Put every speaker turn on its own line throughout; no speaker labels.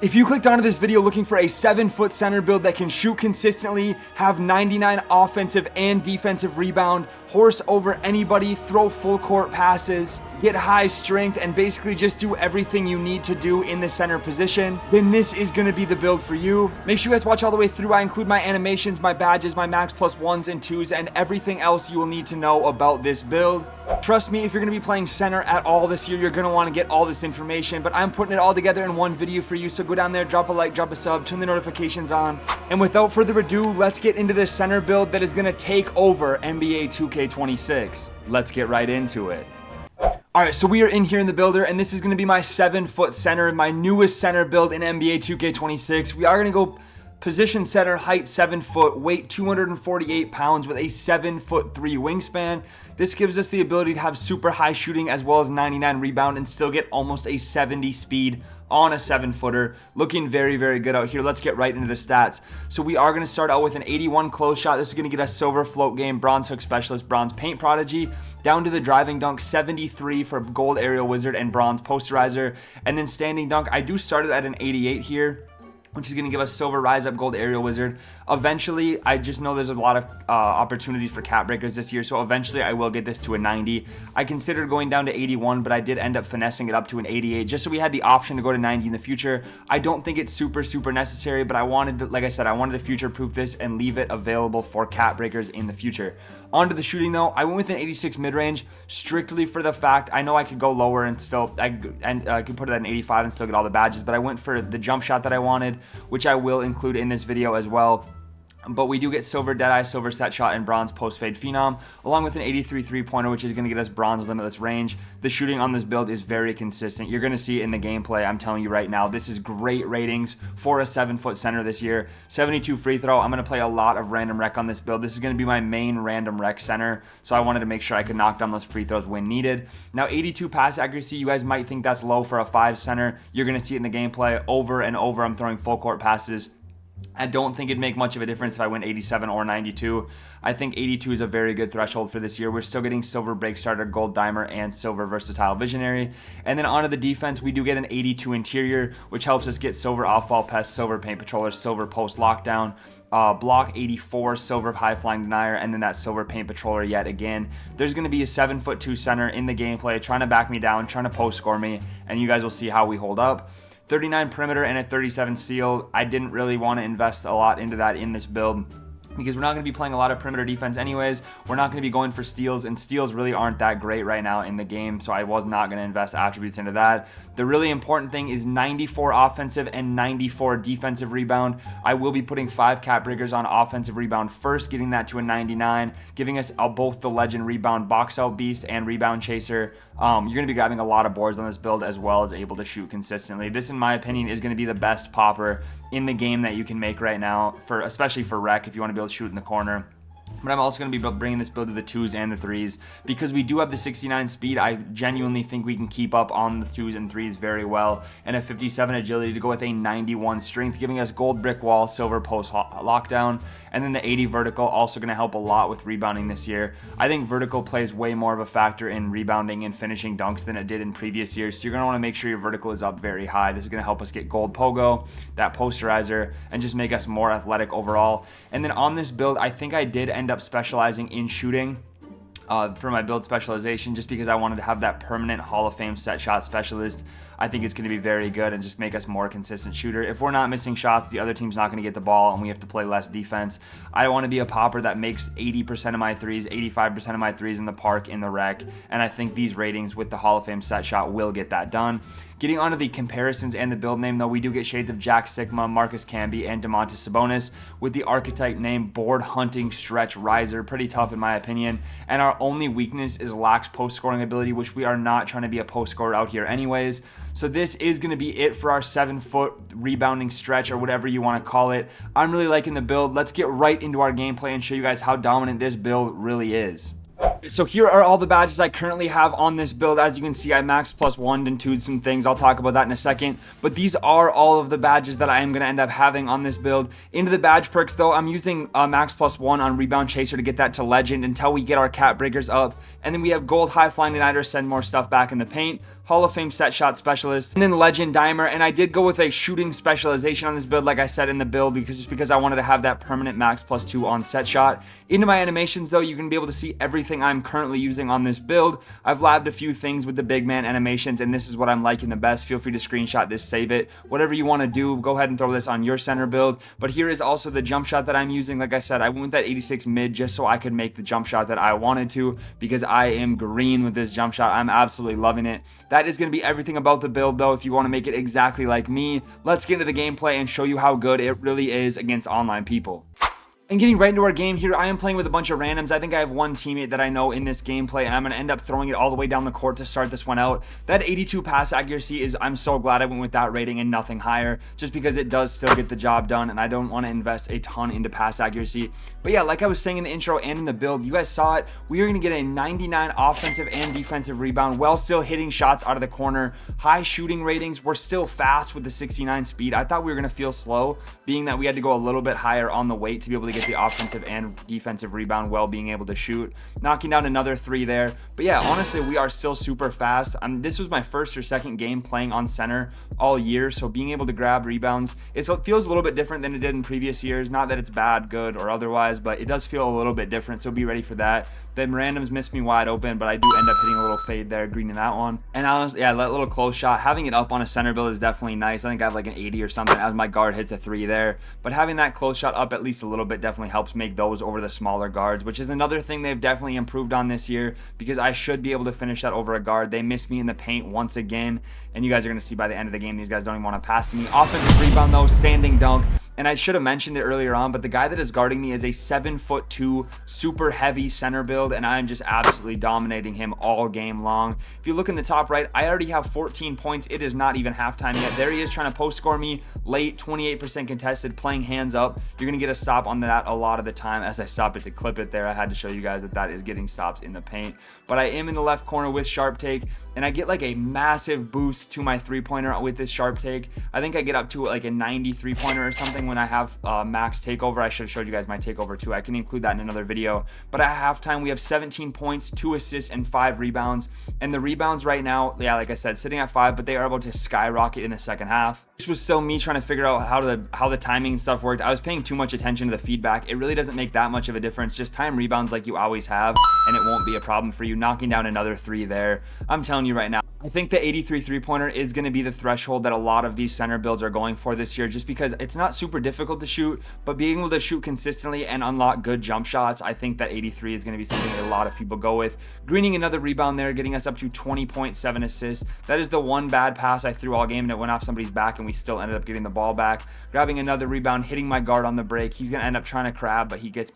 If you clicked onto this video looking for a 7-foot center build that can shoot consistently, have 99 offensive and defensive rebound, horse over anybody, throw full court passes, get high strength, and basically just do everything you need to do in the center position, then this is going to be the build for you. Make sure you guys watch all the way through. I include my animations, my badges, my max plus 1s and 2s, and everything else you will need to know about this build. Trust me, if you're going to be playing center at all this year, you're going to want to get all this information, but I'm putting it all together in one video for you, so go down there, drop a like, drop a sub, turn the notifications on, and without further ado, let's get into this center build that is going to take over NBA 2K26. Let's get right into it. Alright, so we are in here in the builder, and this is going to be my 7-foot center, my newest center build in NBA 2K26. We are going to go position center, height 7 foot, weight 248 pounds with a 7'3" wingspan. This gives us the ability to have super high shooting as well as 99 rebound and still get almost a 70 speed on a 7-footer. Looking very, very good out here. Let's get right into the stats. So we are going to start out with an 81 close shot. This is going to get us silver float game, bronze hook specialist, bronze paint prodigy, down to the driving dunk, 73 for gold aerial wizard and bronze posterizer. And then standing dunk, I do start it at an 88 here, which is going to give us silver rise up gold aerial wizard. Eventually, I just know there's a lot of opportunities for cap breakers this year, so eventually I will get this to a 90. I considered going down to 81, but I did end up finessing it up to an 88 just so we had the option to go to 90 in the future. I don't think it's super necessary, but I wanted to, like I said, I wanted to future proof this and leave it available for cap breakers in the future. On to the shooting though, I went with an 86 mid-range strictly for the fact I know I could go lower and still I could put it at an 85 and still get all the badges, but I went for the jump shot that I wanted, which I will include in this video as well. But we do get silver deadeye, silver set shot, and bronze post fade phenom, along with an 83 3-pointer, which is going to get us bronze limitless range. The shooting on this build is very consistent. You're going to see it in the gameplay. I'm telling you right now, this is great ratings for a 7-foot center this year. 72 free throw. I'm going to play a lot of random rec on this build. This is going to be my main random rec center, so I wanted to make sure I could knock down those free throws when needed. Now, 82 pass accuracy. You guys might think that's low for a 5 center. You're going to see it in the gameplay over and over. I'm throwing full court passes. I don't think it'd make much of a difference if I went 87 or 92. I think 82 is a very good threshold for this year. We're still getting silver break starter, gold dimer, and silver versatile visionary. And then onto the defense, we do get an 82 interior, which helps us get silver off-ball pest, silver paint patroller, silver post lockdown, block 84, silver high flying denier, and then that silver paint patroller yet again. There's going to be a 7'2" center in the gameplay trying to back me down, trying to post score me, and you guys will see how we hold up. 39 perimeter and a 37 steal. I didn't really want to invest a lot into that in this build because we're not going to be playing a lot of perimeter defense anyways. We're not going to be going for steals, and steals really aren't that great right now in the game, so I was not going to invest attributes into that. The really important thing is 94 offensive and 94 defensive rebound. I will be putting 5 cap breakers on offensive rebound first, getting that to a 99, giving us both the legend rebound box out beast and rebound chaser. You're going to be grabbing a lot of boards on this build as well as able to shoot consistently. This, in my opinion, is going to be the best popper in the game that you can make right now, especially for rec if you want to be able to shoot in the corner. But I'm also going to be bringing this build to the 2s and the 3s because we do have the 69 speed. I genuinely think we can keep up on the 2s and 3s very well, and a 57 agility to go with a 91 strength, giving us gold brick wall, silver post lockdown, and then the 80 vertical, also going to help a lot with rebounding this year. I think vertical plays way more of a factor in rebounding and finishing dunks than it did in previous years, so you're going to want to make sure your vertical is up very high. This is going to help us get gold pogo, that posterizer, and just make us more athletic overall. And then on this build, I think I did end up specializing in shooting for my build specialization just because I wanted to have that permanent Hall of Fame set shot specialist. I think it's going to be very good and just make us more consistent shooter. If we're not missing shots, the other team's not going to get the ball and we have to play less defense. I want to be a popper that makes 80% of my threes, 85% of my threes in the park, in the rec, and I think these ratings with the Hall of Fame set shot will get that done. Getting onto the comparisons and the build name, though, we do get shades of Jack Sigma, Marcus Camby, and Domantas Sabonis with the archetype name Board Hunting Stretch Riser. Pretty tough in my opinion. And our only weakness is lax post scoring ability, which we are not trying to be a post scorer out here anyways. So this is going to be it for our 7-foot rebounding stretch, or whatever you want to call it. I'm really liking the build. Let's get right into our gameplay and show you guys how dominant this build really is. So here are all the badges I currently have on this build. As you can see, I max +1 and 2'd some things. I'll talk about that in a second. But these are all of the badges that I am going to end up having on this build. Into the badge perks, though, I'm using max +1 on Rebound Chaser to get that to Legend until we get our Cat Breakers up. And then we have Gold High Flying Denier, send more stuff back in the paint. Hall of Fame Set Shot Specialist. And then Legend Dimer. And I did go with a shooting specialization on this build, like I said in the build, because I wanted to have that permanent max +2 on Set Shot. Into my animations, though, you're going to be able to see everything I'm currently using on this build. I've labbed a few things with the big man animations, and this is what I'm liking the best. Feel free to screenshot this, save it, whatever you want to do. Go ahead and throw this on your center build. But here is also the jump shot that I'm using. Like I said, I went with that 86 mid just so I could make the jump shot that I wanted to, because I am green with this jump shot. I'm absolutely loving it. That is going to be everything about the build, though. If you want to make it exactly like me, let's get into the gameplay and show you how good it really is against online people. And getting right into our game here, I am playing with a bunch of randoms. I think I have one teammate that I know in this gameplay, and I'm going to end up throwing it all the way down the court to start this one out. That 82 pass accuracy is, I'm so glad I went with that rating and nothing higher, just because it does still get the job done, and I don't want to invest a ton into pass accuracy. But yeah, like I was saying in the intro and in the build, you guys saw it, we are going to get a 99 offensive and defensive rebound while still hitting shots out of the corner. High shooting ratings. We're still fast with the 69 speed. I thought we were going to feel slow, being that we had to go a little bit higher on the weight to be able to get the offensive and defensive rebound while being able to shoot, knocking down another 3 there. But yeah, honestly, we are still super fast. This was my first or second game playing on center all year, so being able to grab rebounds, it feels a little bit different than it did in previous years. Not that it's bad, good, or otherwise, but it does feel a little bit different, so be ready for that. Then randoms missed me wide open, but I do end up hitting a little fade there, greening that one. And honestly, yeah, that little close shot, having it up on a center build is definitely nice. I think I have like an 80 or something as my guard hits a 3 there, but having that close shot up at least a little bit definitely helps make those over the smaller guards, which is another thing they've definitely improved on this year, because I should be able to finish that over a guard. They missed me in the paint once again, and you guys are going to see by the end of the game, these guys don't even want to pass to me. Offensive rebound, though, standing dunk. And I should have mentioned it earlier on, but the guy that is guarding me is a 7'2", super heavy center build, and I'm just absolutely dominating him all game long. If you look in the top right, I already have 14 points. It is not even halftime yet. There he is trying to post score me late, 28% contested, playing hands up. You're going to get a stop on that a lot of the time. As I stop it to clip it there, I had to show you guys that that is getting stops in the paint. But I am in the left corner with sharp take, and I get like a massive boost to my three-pointer with this sharp take. I think I get up to like a 93-pointer or something when I have max takeover. I should have showed you guys my takeover too. I can include that in another video. But at halftime, we have 17 points, 2 assists, and 5 rebounds. And the rebounds right now, yeah, like I said, sitting at 5, but they are able to skyrocket in the second half. This was still me trying to figure out how the timing and stuff worked. I was paying too much attention to the feedback. It really doesn't make that much of a difference. Just time rebounds like you always have, and it won't be a problem for you. Knocking down another 3 there. I'm telling you right now, I think the 83 three-pointer is going to be the threshold that a lot of these center builds are going for this year, just because it's not super difficult to shoot, but being able to shoot consistently and unlock good jump shots, I think that 83 is going to be something that a lot of people go with. Greening another rebound there, getting us up to 20.7 assists. That is the one bad pass I threw all game, and it went off somebody's back, and we still ended up getting the ball back. Grabbing another rebound, hitting my guard on the break. He's going to end up trying to crab, but he gets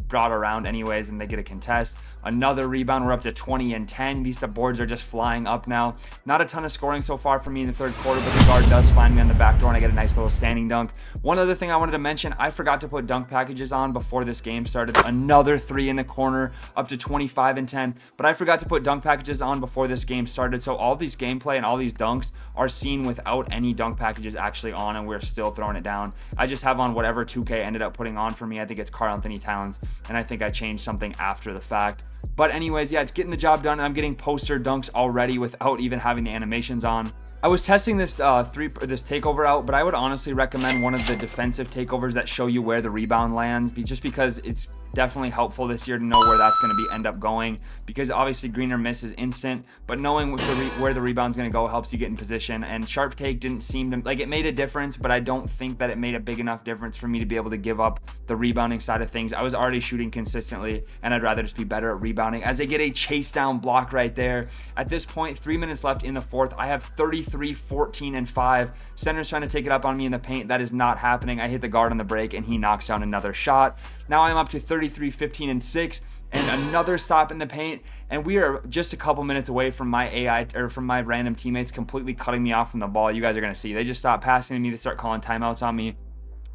brought around anyways, and they get a contest. Another rebound. We're up to 20 and 10. These the boards are just flying up now. Not a ton of scoring so far for me in the third quarter, but the guard does find me on the back door, and I get a nice little standing dunk. One other thing I wanted to mention, I forgot to put dunk packages on before this game started. Another 3 in the corner, up to 25 and 10. But I forgot to put dunk packages on before this game started, so all these gameplay and all these dunks are seen without any dunk packages actually on, and we're still throwing it down. I just have on whatever 2K ended up putting on for me. I think it's Karl Anthony Towns, and I think I changed something after the fact. But anyways, yeah, it's getting the job done, and I'm getting poster dunks already without even having the animations on. I was testing this this takeover out, but I would honestly recommend one of the defensive takeovers that show you where the rebound lands, just because it's definitely helpful this year to know where that's going to end up going, because obviously green or miss is instant, but knowing where the rebound's going to go helps you get in position. And sharp take didn't seem to, like, it made a difference, but I don't think that it made a big enough difference for me to be able to give up the rebounding side of things. I was already shooting consistently, and I'd rather just be better at rebounding, as they get a chase down block right there. At this point, 3 minutes left in the fourth, I have 33, 14, and 5. Center's trying to take it up on me in the paint. That is not happening. I hit the guard on the break, and he knocks down another shot. Now I'm up to 33, 15, and 6, and another stop in the paint, and we are just a couple minutes away from my from my random teammates completely cutting me off from the ball. You guys are going to see. They just stop passing to me. They start calling timeouts on me.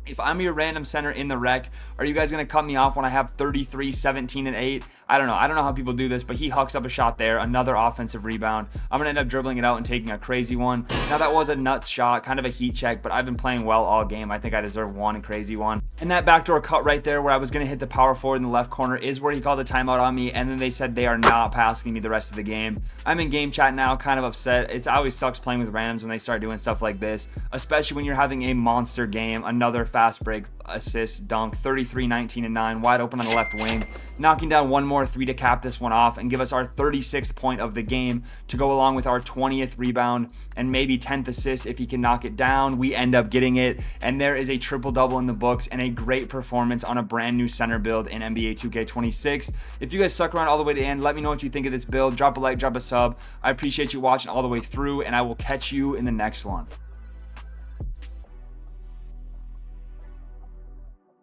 If I'm your random center in the rec, are you guys going to cut me off when I have 33, 17, and 8? I don't know. I don't know how people do this, but he hucks up a shot there. Another offensive rebound. I'm going to end up dribbling it out and taking a crazy one. Now, that was a nuts shot, kind of a heat check, but I've been playing well all game. I think I deserve one crazy one. And that backdoor cut right there where I was going to hit the power forward in the left corner is where he called a timeout on me, and then they said they are not passing me the rest of the game. I'm in game chat now, kind of upset. It always sucks playing with randoms when they start doing stuff like this, especially when you're having a monster game. Another fast break assist dunk, 33, 19, and 9, wide open on the left wing, knocking down one more 3 to cap this one off and give us our 36th point of the game to go along with our 20th rebound and maybe 10th assist if he can knock it down. We end up getting it, and there is a triple-double in the books and a great performance on a brand new center build in NBA 2K26. If you guys stuck around all the way to the end, let me know what you think of this build. Drop a like, drop a sub. I appreciate you watching all the way through, and I will catch you in the next one.